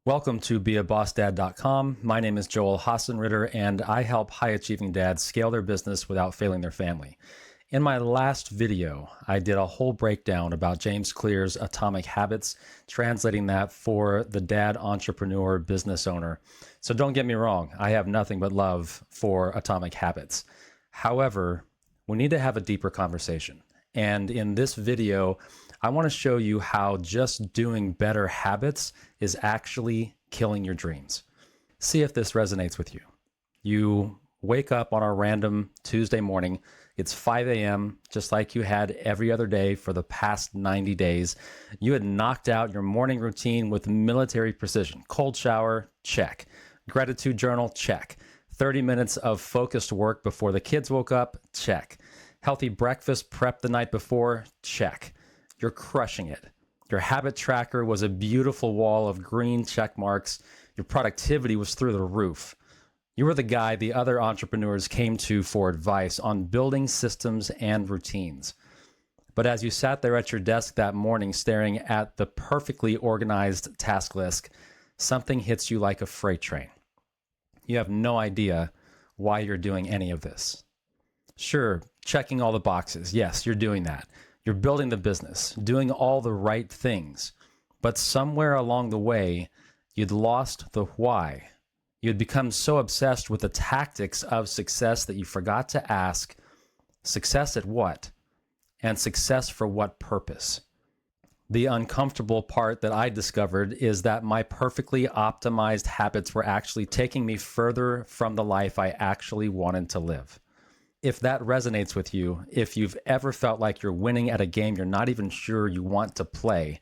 Welcome to BeABossDad.com. My name is Joel Haasenritter, and I help high-achieving dads scale their business without failing their family. In my last video, I did a whole breakdown about James Clear's Atomic Habits, translating that for the dad entrepreneur business owner. So don't get me wrong, I have nothing but love for Atomic Habits. However, we need to have a deeper conversation. And in this video, I want to show you how just doing better habits is actually killing your dreams. See if this resonates with you. You wake up on a random Tuesday morning. It's 5 a.m., just like you had every other day for the past 90 days. You had knocked out your morning routine with military precision. Cold shower, check. Gratitude journal, check. 30 minutes of focused work before the kids woke up, check. Healthy breakfast prep the night before, check. You're crushing it. Your habit tracker was a beautiful wall of green check marks. Your productivity was through the roof. You were the guy the other entrepreneurs came to for advice on building systems and routines. But as you sat there at your desk that morning staring at the perfectly organized task list, something hits you like a freight train. You have no idea why you're doing any of this. Sure, checking all the boxes. Yes, you're doing that. You're building the business, doing all the right things. But somewhere along the way, you'd lost the why. You'd become so obsessed with the tactics of success that you forgot to ask, success at what? And success for what purpose? The uncomfortable part that I discovered is that my perfectly optimized habits were actually taking me further from the life I actually wanted to live. If that resonates with you, if you've ever felt like you're winning at a game you're not even sure you want to play,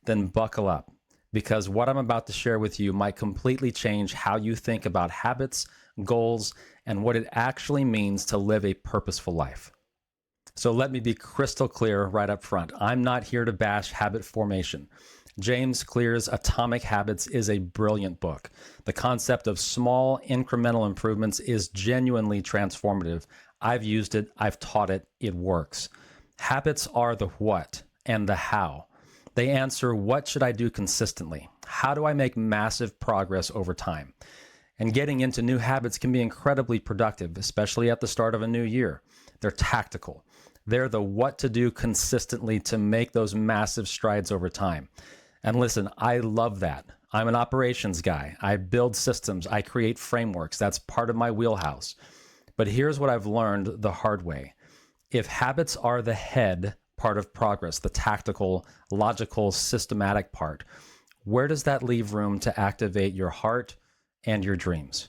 then buckle up, because what I'm about to share with you might completely change how you think about habits, goals, and what it actually means to live a purposeful life. So let me be crystal clear right up front. I'm not here to bash habit formation. James Clear's Atomic Habits is a brilliant book. The concept of small incremental improvements is genuinely transformative. I've used it, I've taught it, it works. Habits are the what and the how. They answer, what should I do consistently? How do I make massive progress over time? And getting into new habits can be incredibly productive, especially at the start of a new year. They're tactical. They're the what to do consistently to make those massive strides over time. And listen, I love that. I'm an operations guy. I build systems. I create frameworks. That's part of my wheelhouse. But here's what I've learned the hard way. If habits are the head part of progress, the tactical, logical, systematic part, where does that leave room to activate your heart and your dreams?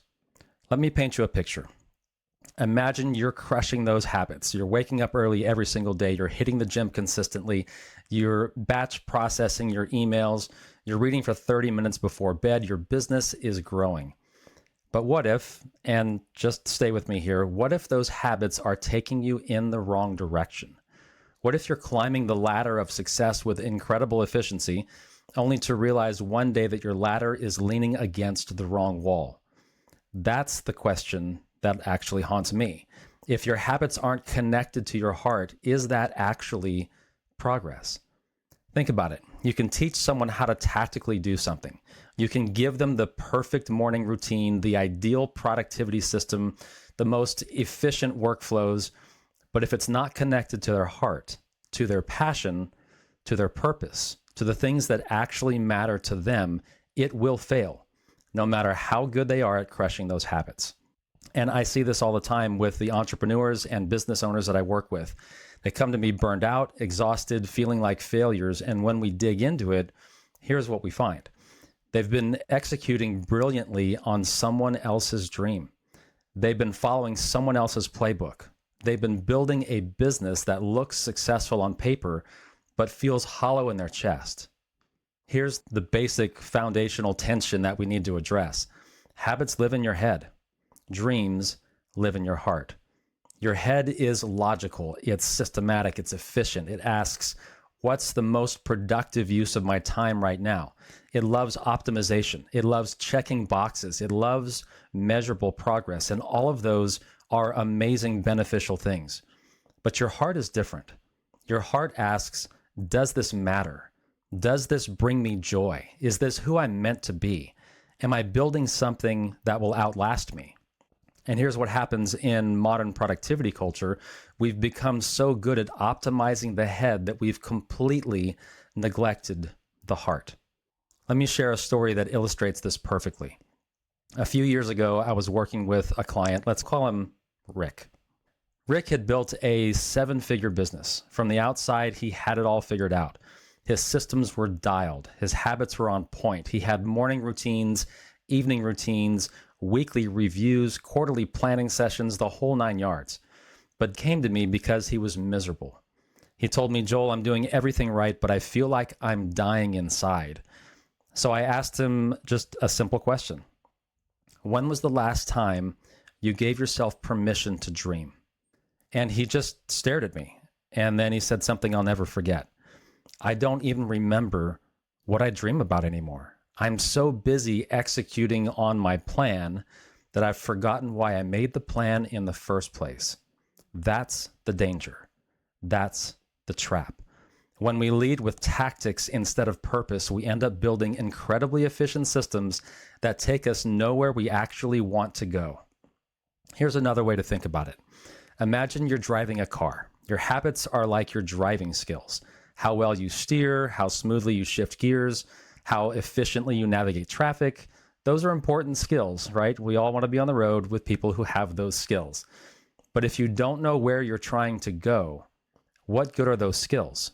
Let me paint you a picture. Imagine you're crushing those habits. You're waking up early every single day. You're hitting the gym consistently. You're batch processing your emails. You're reading for 30 minutes before bed. Your business is growing. But what if, and just stay with me here, what if those habits are taking you in the wrong direction? What if you're climbing the ladder of success with incredible efficiency, only to realize one day that your ladder is leaning against the wrong wall? That's the question that actually haunts me. If your habits aren't connected to your heart, is that actually progress? Think about it. You can teach someone how to tactically do something. You can give them the perfect morning routine, the ideal productivity system, the most efficient workflows. But if it's not connected to their heart, to their passion, to their purpose, to the things that actually matter to them, it will fail, no matter how good they are at crushing those habits. And I see this all the time with the entrepreneurs and business owners that I work with. They come to me burned out, exhausted, feeling like failures. And when we dig into it, here's what we find. They've been executing brilliantly on someone else's dream. They've been following someone else's playbook. They've been building a business that looks successful on paper, but feels hollow in their chest. Here's the basic foundational tension that we need to address. Habits live in your head. Dreams live in your heart. Your head is logical, it's systematic, it's efficient. It asks, what's the most productive use of my time right now? It loves optimization. It loves checking boxes. It loves measurable progress. And all of those are amazing, beneficial things. But your heart is different. Your heart asks, does this matter? Does this bring me joy? Is this who I'm meant to be? Am I building something that will outlast me? And here's what happens in modern productivity culture. We've become so good at optimizing the head that we've completely neglected the heart. Let me share a story that illustrates this perfectly. A few years ago, I was working with a client. Let's call him Rick. Rick had built a 7-figure business. From the outside, he had it all figured out. His systems were dialed. His habits were on point. He had morning routines, evening routines, weekly reviews, quarterly planning sessions, the whole 9 yards. But came to me because he was miserable. He told me, Joel, I'm doing everything right, but I feel like I'm dying inside. So I asked him just a simple question. When was the last time you gave yourself permission to dream? And he just stared at me. And then he said something I'll never forget. I don't even remember what I dream about anymore. I'm so busy executing on my plan that I've forgotten why I made the plan in the first place. That's the danger. That's the trap. When we lead with tactics instead of purpose, we end up building incredibly efficient systems that take us nowhere we actually want to go. Here's another way to think about it. Imagine you're driving a car. Your habits are like your driving skills. How well you steer, how smoothly you shift gears, how efficiently you navigate traffic. Those are important skills, right? We all want to be on the road with people who have those skills. But if you don't know where you're trying to go, what good are those skills?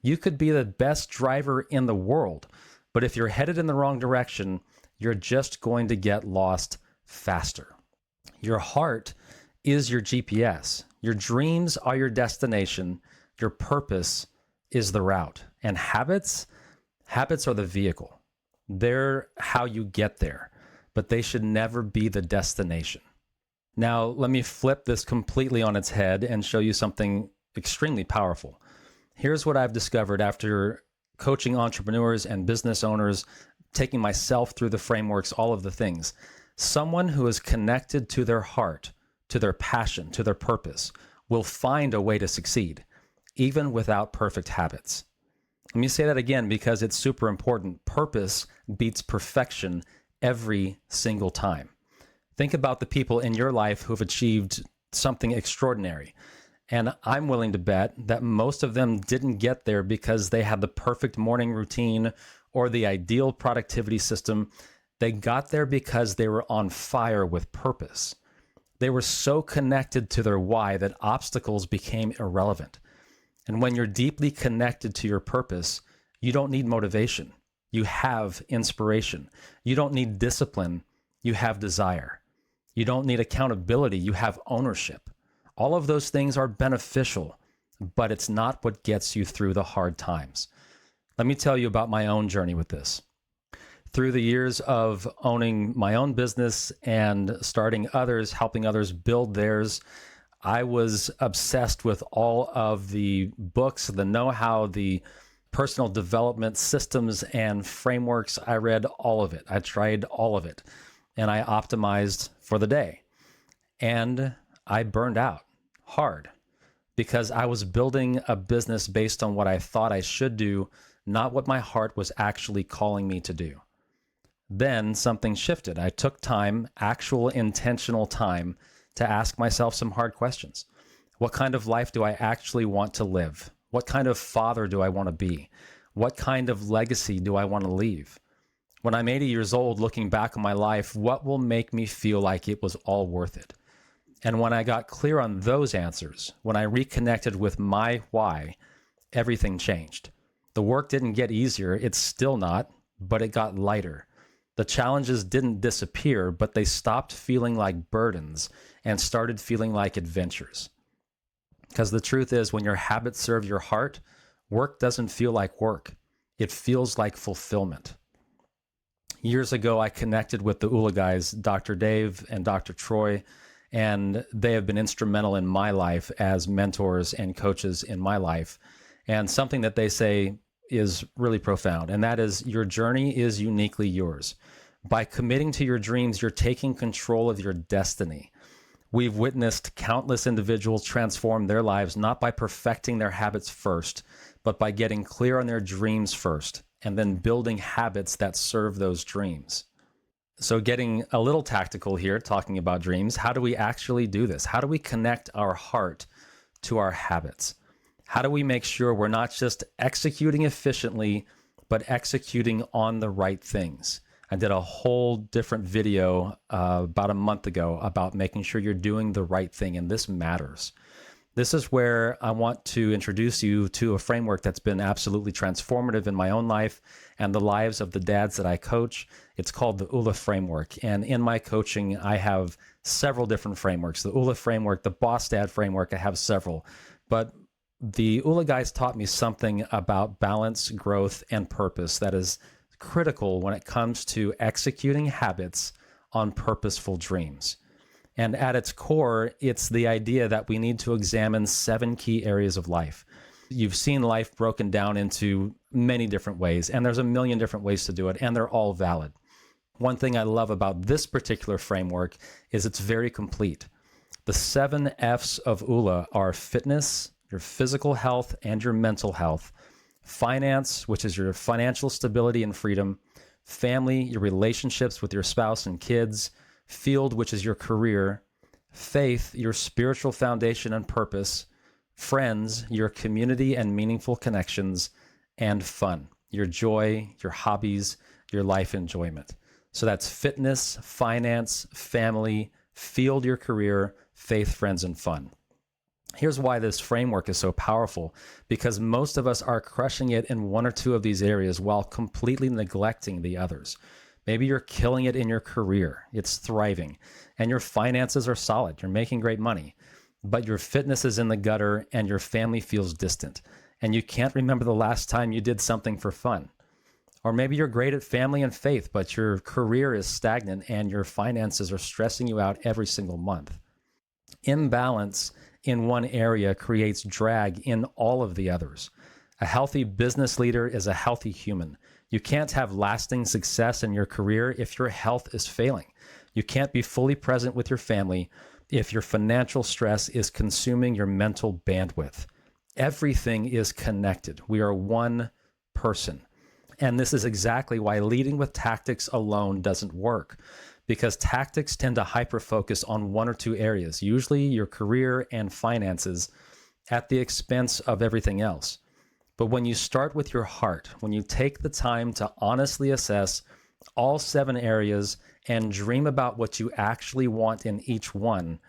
You could be the best driver in the world, but if you're headed in the wrong direction, you're just going to get lost faster. Your heart is your GPS. Your dreams are your destination. Your purpose is the route. And habits are the vehicle. They're how you get there, but they should never be the destination. Now, let me flip this completely on its head and show you something extremely powerful. Here's what I've discovered after coaching entrepreneurs and business owners, taking myself through the frameworks, all of the things. Someone who is connected to their heart, to their passion, to their purpose, will find a way to succeed, even without perfect habits. Let me say that again because it's super important. Purpose beats perfection every single time. Think about the people in your life who have achieved something extraordinary. And I'm willing to bet that most of them didn't get there because they had the perfect morning routine or the ideal productivity system. They got there because they were on fire with purpose. They were so connected to their why that obstacles became irrelevant. And when you're deeply connected to your purpose, you don't need motivation. You have inspiration. You don't need discipline. You have desire. You don't need accountability. You have ownership. All of those things are beneficial, but it's not what gets you through the hard times. Let me tell you about my own journey with this. Through the years of owning my own business and starting others, helping others build theirs, I was obsessed with all of the books, the know-how, the personal development systems and frameworks. I read all of it. I tried all of it, and I optimized for the day. And I burned out hard because I was building a business based on what I thought I should do, not what my heart was actually calling me to do. Then something shifted. I took time, actual intentional time, to ask myself some hard questions. What kind of life do I actually want to live? What kind of father do I want to be? What kind of legacy do I want to leave? When I'm 80 years old, looking back on my life, what will make me feel like it was all worth it? And when I got clear on those answers, when I reconnected with my why, everything changed. The work didn't get easier. It's still not, but it got lighter. The challenges didn't disappear, but they stopped feeling like burdens and started feeling like adventures. Because the truth is, when your habits serve your heart, work doesn't feel like work. It feels like fulfillment. Years ago, I connected with the Oola guys, Dr. Dave and Dr. Troy, and they have been instrumental in my life as mentors and coaches in my life. And something that they say is really profound, and that is your journey is uniquely yours. By committing to your dreams, you're taking control of your destiny. We've witnessed countless individuals transform their lives not by perfecting their habits first, but by getting clear on their dreams first, and then building habits that serve those dreams. So getting a little tactical here, talking about dreams, how do we actually do this? How do we connect our heart to our habits? How do we make sure we're not just executing efficiently, but executing on the right things? I did a whole different video about a month ago about making sure you're doing the right thing, and this matters. This is where I want to introduce you to a framework that's been absolutely transformative in my own life and the lives of the dads that I coach. It's called the Oola Framework. And in my coaching, I have several different frameworks. The Oola Framework, the BeABossDad framework, I have several. But the Oola guys taught me something about balance, growth, and purpose that is critical when it comes to executing habits on purposeful dreams. And at its core, it's the idea that we need to examine 7 key areas of life. You've seen life broken down into many different ways, and there's a million different ways to do it, and they're all valid. One thing I love about this particular framework is it's very complete. The 7 F's of Oola are fitness, your physical health and your mental health, finance, which is your financial stability and freedom, family, your relationships with your spouse and kids, field, which is your career, faith, your spiritual foundation and purpose, friends, your community and meaningful connections, and fun, your joy, your hobbies, your life enjoyment. So that's fitness, finance, family, field, your career, faith, friends, and fun. Here's why this framework is so powerful, because most of us are crushing it in 1 or 2 of these areas while completely neglecting the others. Maybe you're killing it in your career, it's thriving, and your finances are solid, you're making great money, but your fitness is in the gutter and your family feels distant, and you can't remember the last time you did something for fun. Or maybe you're great at family and faith, but your career is stagnant and your finances are stressing you out every single month. Imbalance in one area creates drag in all of the others. A healthy business leader is a healthy human. You can't have lasting success in your career if your health is failing. You can't be fully present with your family if your financial stress is consuming your mental bandwidth. Everything is connected. We are one person. And this is exactly why leading with tactics alone doesn't work, because tactics tend to hyper-focus on 1 or 2 areas, usually your career and finances, at the expense of everything else. But when you start with your heart, when you take the time to honestly assess all 7 areas and dream about what you actually want in each one,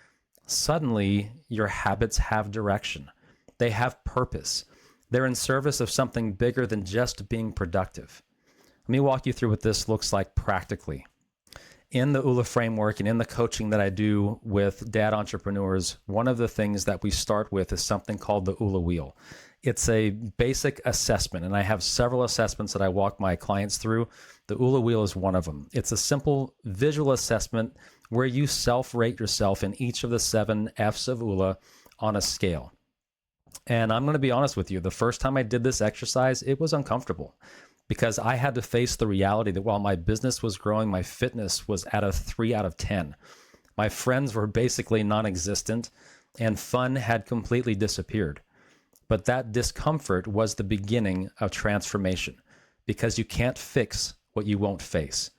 suddenly your habits have direction. They have purpose. They're in service of something bigger than just being productive. Let me walk you through what this looks like practically. In the Oola framework and in the coaching that I do with dad entrepreneurs, one of the things that we start with is something called the Oola wheel. It's a basic assessment, and I have several assessments that I walk my clients through. The Oola wheel is one of them. It's a simple visual assessment where you self-rate yourself in each of the 7 F's of Oola on a scale. And I'm going to be honest with you, the first time I did this exercise, it was uncomfortable because I had to face the reality that while my business was growing, my fitness was at a 3 out of 10. My friends were basically non-existent and fun had completely disappeared. But that discomfort was the beginning of transformation, because you can't fix what you won't face.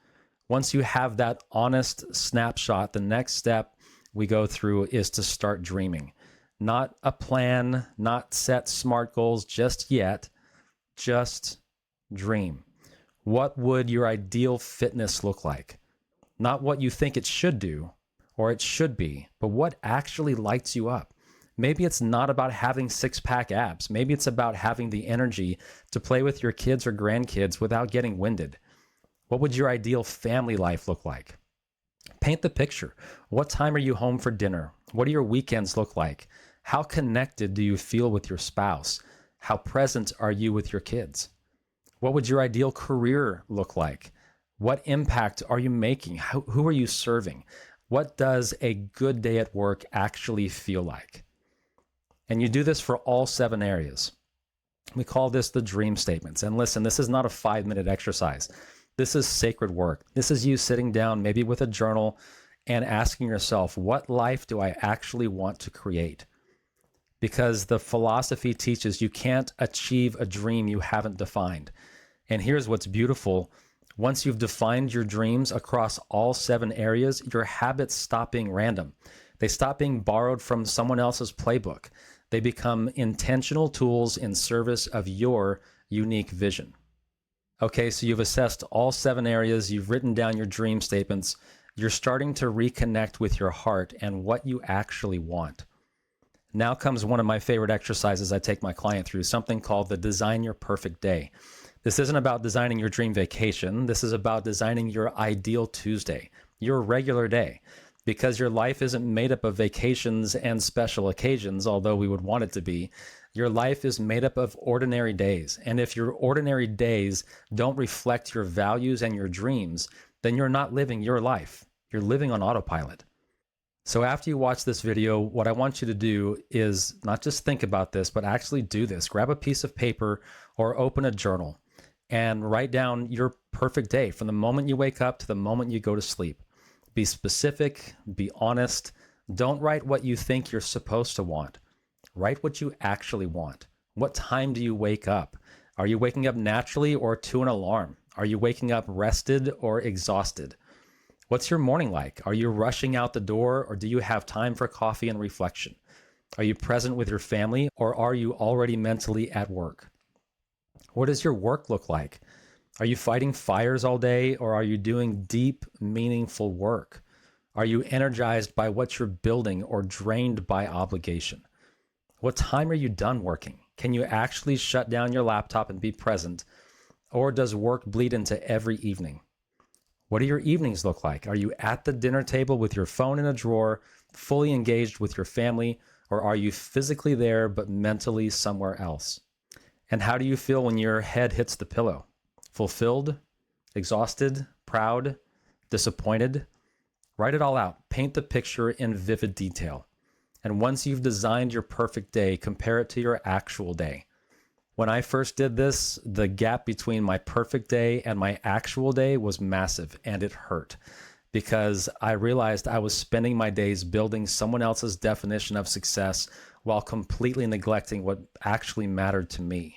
Once you have that honest snapshot, the next step we go through is to start dreaming. Not a plan, not set SMART goals just yet, just dream. What would your ideal fitness look like? Not what you think it should do or it should be, but what actually lights you up. Maybe it's not about having 6-pack abs. Maybe it's about having the energy to play with your kids or grandkids without getting winded. What would your ideal family life look like? Paint the picture. What time are you home for dinner? What do your weekends look like? How connected do you feel with your spouse? How present are you with your kids? What would your ideal career look like? What impact are you making? Who are you serving? What does a good day at work actually feel like? And you do this for all 7 areas. We call this the dream statements. And listen, this is not a 5-minute exercise. This is sacred work. This is you sitting down, maybe with a journal, and asking yourself, what life do I actually want to create? Because the philosophy teaches you can't achieve a dream you haven't defined. And here's what's beautiful. Once you've defined your dreams across all 7 areas, your habits stop being random. They stop being borrowed from someone else's playbook. They become intentional tools in service of your unique vision. Okay, so you've assessed all 7 areas, you've written down your dream statements, you're starting to reconnect with your heart and what you actually want. Now comes one of my favorite exercises I take my client through, something called the Design Your Perfect Day. This isn't about designing your dream vacation. This is about designing your ideal Tuesday, your regular day, because your life isn't made up of vacations and special occasions, although we would want it to be. Your life is made up of ordinary days. And if your ordinary days don't reflect your values and your dreams, then you're not living your life. You're living on autopilot. So after you watch this video, what I want you to do is not just think about this, but actually do this. Grab a piece of paper or open a journal and write down your perfect day from the moment you wake up to the moment you go to sleep. Be specific, be honest. Don't write what you think you're supposed to want. Write what you actually want. What time do you wake up? Are you waking up naturally or to an alarm? Are you waking up rested or exhausted? What's your morning like? Are you rushing out the door or do you have time for coffee and reflection? Are you present with your family or are you already mentally at work? What does your work look like? Are you fighting fires all day or are you doing deep, meaningful work? Are you energized by what you're building or drained by obligation? What time are you done working? Can you actually shut down your laptop and be present? Or does work bleed into every evening? What do your evenings look like? Are you at the dinner table with your phone in a drawer, fully engaged with your family, or are you physically there but mentally somewhere else? And how do you feel when your head hits the pillow? Fulfilled, exhausted, proud, disappointed? Write it all out. Paint the picture in vivid detail. And once you've designed your perfect day, compare it to your actual day. When I first did this, the gap between my perfect day and my actual day was massive, and it hurt because I realized I was spending my days building someone else's definition of success while completely neglecting what actually mattered to me.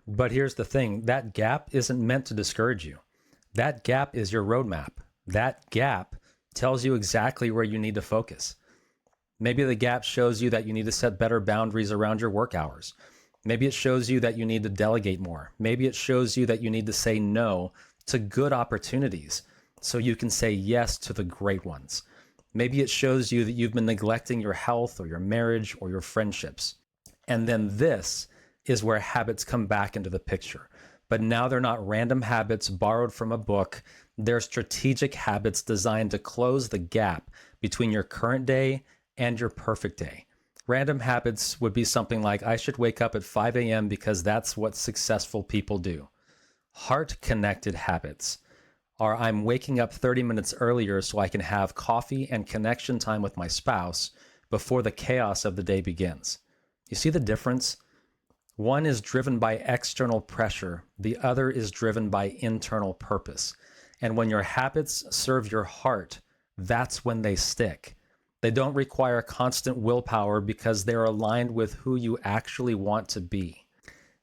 But here's the thing, that gap isn't meant to discourage you. That gap is your roadmap. That gap tells you exactly where you need to focus. Maybe the gap shows you that you need to set better boundaries around your work hours. Maybe it shows you that you need to delegate more. Maybe it shows you that you need to say no to good opportunities so you can say yes to the great ones. Maybe it shows you that you've been neglecting your health or your marriage or your friendships. And then this is where habits come back into the picture. But now they're not random habits borrowed from a book. They're strategic habits designed to close the gap between your current day and your perfect day. Random habits would be something like, I should wake up at 5 a.m. because that's what successful people do. Heart-connected habits are, I'm waking up 30 minutes earlier so I can have coffee and connection time with my spouse before the chaos of the day begins. You see the difference? One is driven by external pressure. The other is driven by internal purpose. And when your habits serve your heart, that's when they stick. They don't require constant willpower because they're aligned with who you actually want to be.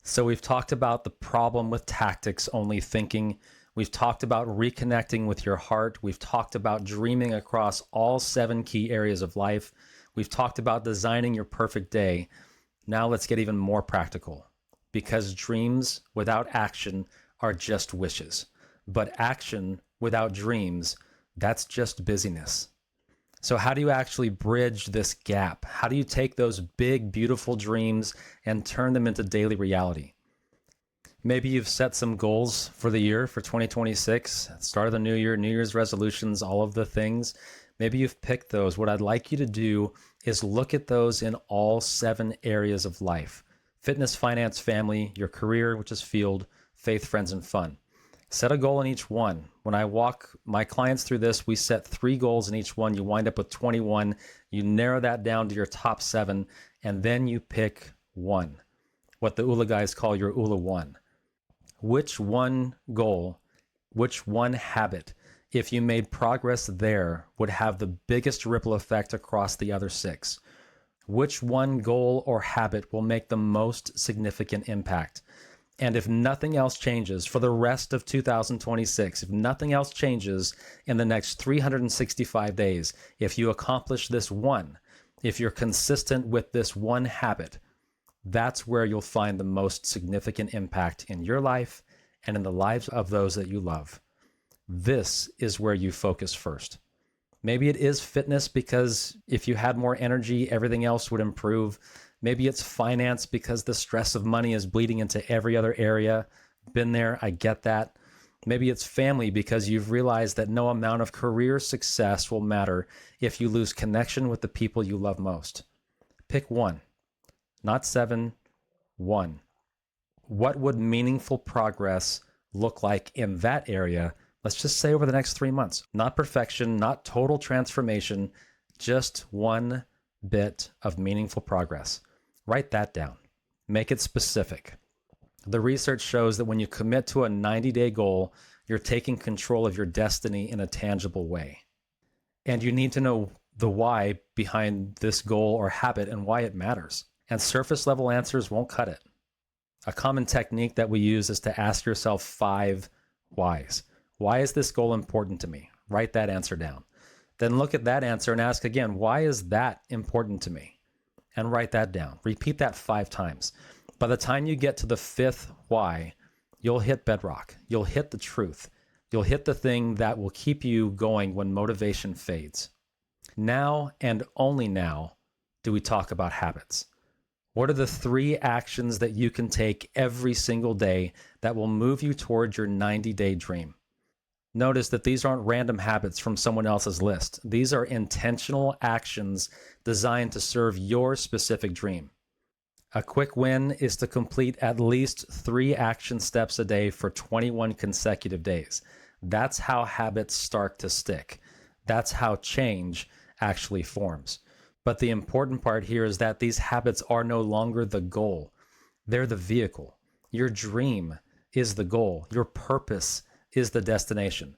So we've talked about the problem with tactics only thinking. We've talked about reconnecting with your heart. We've talked about dreaming across all 7 key areas of life. We've talked about designing your perfect day. Now let's get even more practical, because dreams without action are just wishes. But action without dreams, that's just busyness. So how do you actually bridge this gap? How do you take those big, beautiful dreams and turn them into daily reality? Maybe you've set some goals for the year, for 2026, start of the new year, New Year's resolutions, all of the things. Maybe you've picked those. What I'd like you to do is look at those in all 7 areas of life: fitness, finance, family, your career, which is field, faith, friends, and fun. Set a goal in each one. When I walk my clients through this, we set 3 goals in each one. You wind up with 21. You narrow that down to your top 7, and then you pick one, what the Oola guys call your Oola 1. Which one goal, which one habit, if you made progress there, would have the biggest ripple effect across the other 6? Which one goal or habit will make the most significant impact? And if nothing else changes for the rest of 2026, if nothing else changes in the next 365 days, if you accomplish this one, if you're consistent with this one habit, that's where you'll find the most significant impact in your life and in the lives of those that you love. This is where you focus first. Maybe it is fitness because if you had more energy, everything else would improve. Maybe it's finance because the stress of money is bleeding into every other area. Been there, I get that. Maybe it's family because you've realized that no amount of career success will matter if you lose connection with the people you love most. Pick one, not seven, one. What would meaningful progress look like in that area? Let's just say over the next 3 months. Not perfection, not total transformation, just one bit of meaningful progress. Write that down. Make it specific. The research shows that when you commit to a 90-day goal, you're taking control of your destiny in a tangible way. And you need to know the why behind this goal or habit and why it matters. And surface level answers won't cut it. A common technique that we use is to ask yourself 5 whys. Why is this goal important to me? Write that answer down. Then look at that answer and ask again, why is that important to me? And write that down. Repeat that 5 times. By the time you get to the 5th why, you'll hit bedrock. You'll hit the truth. You'll hit the thing that will keep you going when motivation fades. Now and only now do we talk about habits. What are the 3 actions that you can take every single day that will move you towards your 90-day dream? Notice that these aren't random habits from someone else's list. These are intentional actions designed to serve your specific dream. A quick win is to complete at least 3 action steps a day for 21 consecutive days. That's how habits start to stick. That's how change actually forms. But the important part here is that these habits are no longer the goal. They're the vehicle. Your dream is the goal. Your purpose is the destination.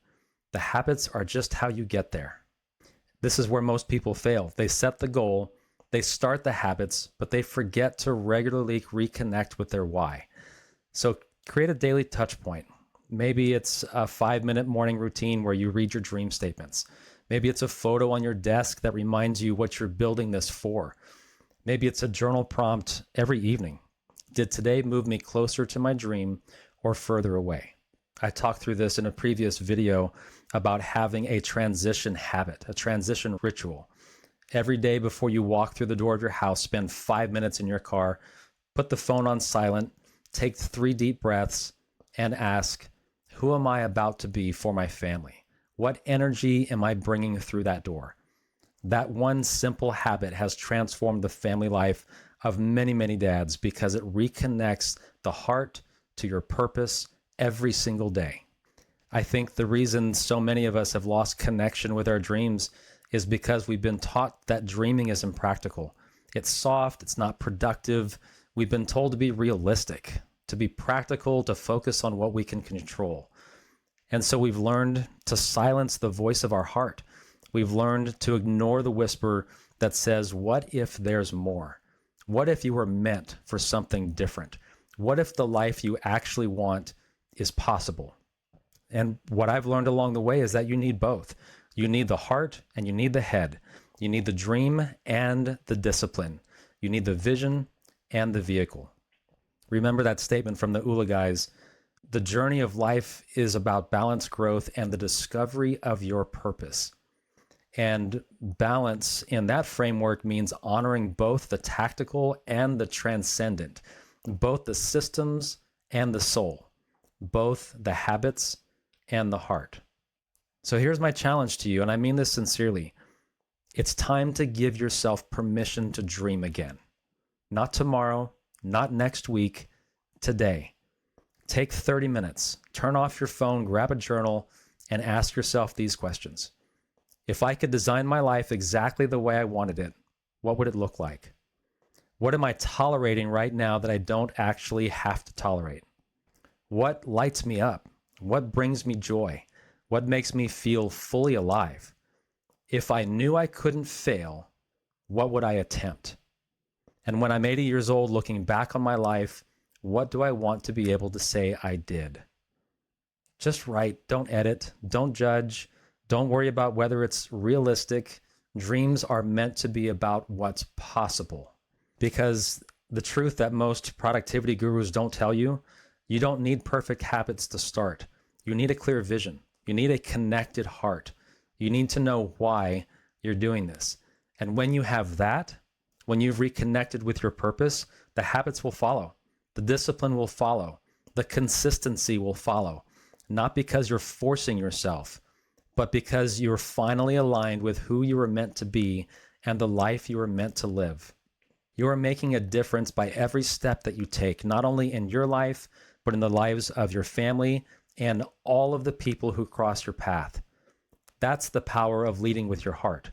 The habits are just how you get there. This is where most people fail. They set the goal, they start the habits, but they forget to regularly reconnect with their why. So create a daily touch point. Maybe it's a 5-minute morning routine where you read your dream statements. Maybe it's a photo on your desk that reminds you what you're building this for. Maybe it's a journal prompt every evening. Did today move me closer to my dream or further away? I talked through this in a previous video about having a transition habit, a transition ritual. Every day before you walk through the door of your house, spend 5 minutes in your car, put the phone on silent, take 3 deep breaths, and ask, who am I about to be for my family? What energy am I bringing through that door? That one simple habit has transformed the family life of many, many dads because it reconnects the heart to your purpose every single day. I think the reason so many of us have lost connection with our dreams is because we've been taught that dreaming is impractical. It's soft, it's not productive. We've been told to be realistic, to be practical, to focus on what we can control. And so we've learned to silence the voice of our heart. We've learned to ignore the whisper that says, what if there's more? What if you were meant for something different? What if the life you actually want is possible? And what I've learned along the way is that you need both. You need the heart and you need the head. You need the dream and the discipline. You need the vision and the vehicle. Remember that statement from the Oola guys. The journey of life is about balanced growth and the discovery of your purpose. And balance in that framework means honoring both the tactical and the transcendent, both the systems and the soul, both the habits and the heart. So here's my challenge to you, and I mean this sincerely. It's time to give yourself permission to dream again. Not tomorrow, not next week, today. Take 30 minutes, turn off your phone, grab a journal, and ask yourself these questions. If I could design my life exactly the way I wanted it, what would it look like? What am I tolerating right now that I don't actually have to tolerate? What lights me up? What brings me joy? What makes me feel fully alive? If I knew I couldn't fail, what would I attempt? And when I'm 80 years old looking back on my life, What do I want to be able to say I did? Just write, don't edit, don't judge, don't worry about whether it's realistic. Dreams are meant to be about what's possible. Because the truth that most productivity gurus don't tell you, you don't need perfect habits to start. You need a clear vision. You need a connected heart. You need to know why you're doing this. And when you have that, when you've reconnected with your purpose, the habits will follow. The discipline will follow. The consistency will follow. Not because you're forcing yourself, but because you're finally aligned with who you were meant to be and the life you were meant to live. You are making a difference by every step that you take, not only in your life, but in the lives of your family and all of the people who cross your path. That's the power of leading with your heart.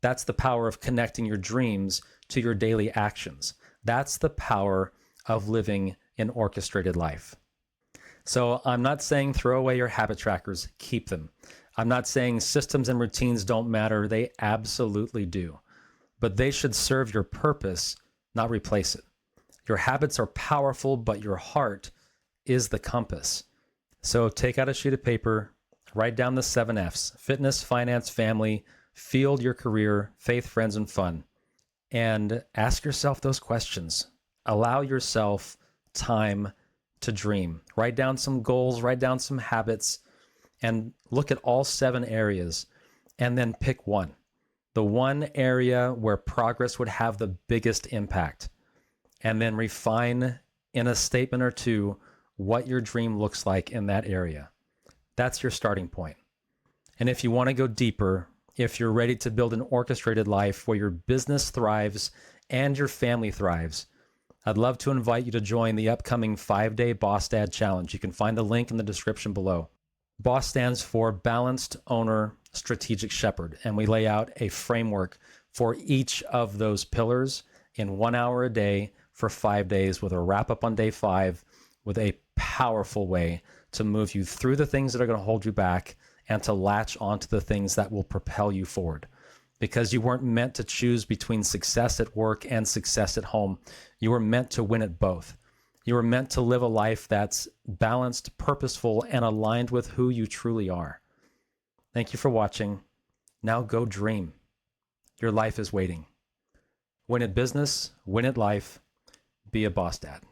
That's the power of connecting your dreams to your daily actions. That's the power of living an orchestrated life. So I'm not saying throw away your habit trackers, keep them. I'm not saying systems and routines don't matter. They absolutely do. But they should serve your purpose, not replace it. Your habits are powerful, but your heart is the compass. So take out a sheet of paper, write down the 7 F's: fitness, finance, family, field, your career, faith, friends, and fun. And ask yourself those questions. Allow yourself time to dream. Write down some goals, write down some habits, and look at all 7 areas, and then pick one. The one area where progress would have the biggest impact, and then refine in a statement or two what your dream looks like in that area. That's your starting point. And if you want to go deeper, if you're ready to build an orchestrated life where your business thrives and your family thrives, I'd love to invite you to join the upcoming 5 Day BossDad Challenge. You can find the link in the description below. BOSS stands for Balanced Owner Strategic Shepherd, and we lay out a framework for each of those pillars in 1 hour a day for 5 days, with a wrap up on day 5 with a powerful way to move you through the things that are going to hold you back and to latch onto the things that will propel you forward. Because you weren't meant to choose between success at work and success at home. You were meant to win at both. You were meant to live a life that's balanced, purposeful, and aligned with who you truly are. Thank you for watching. Now go dream. Your life is waiting. Win at business, win at life, be a boss dad.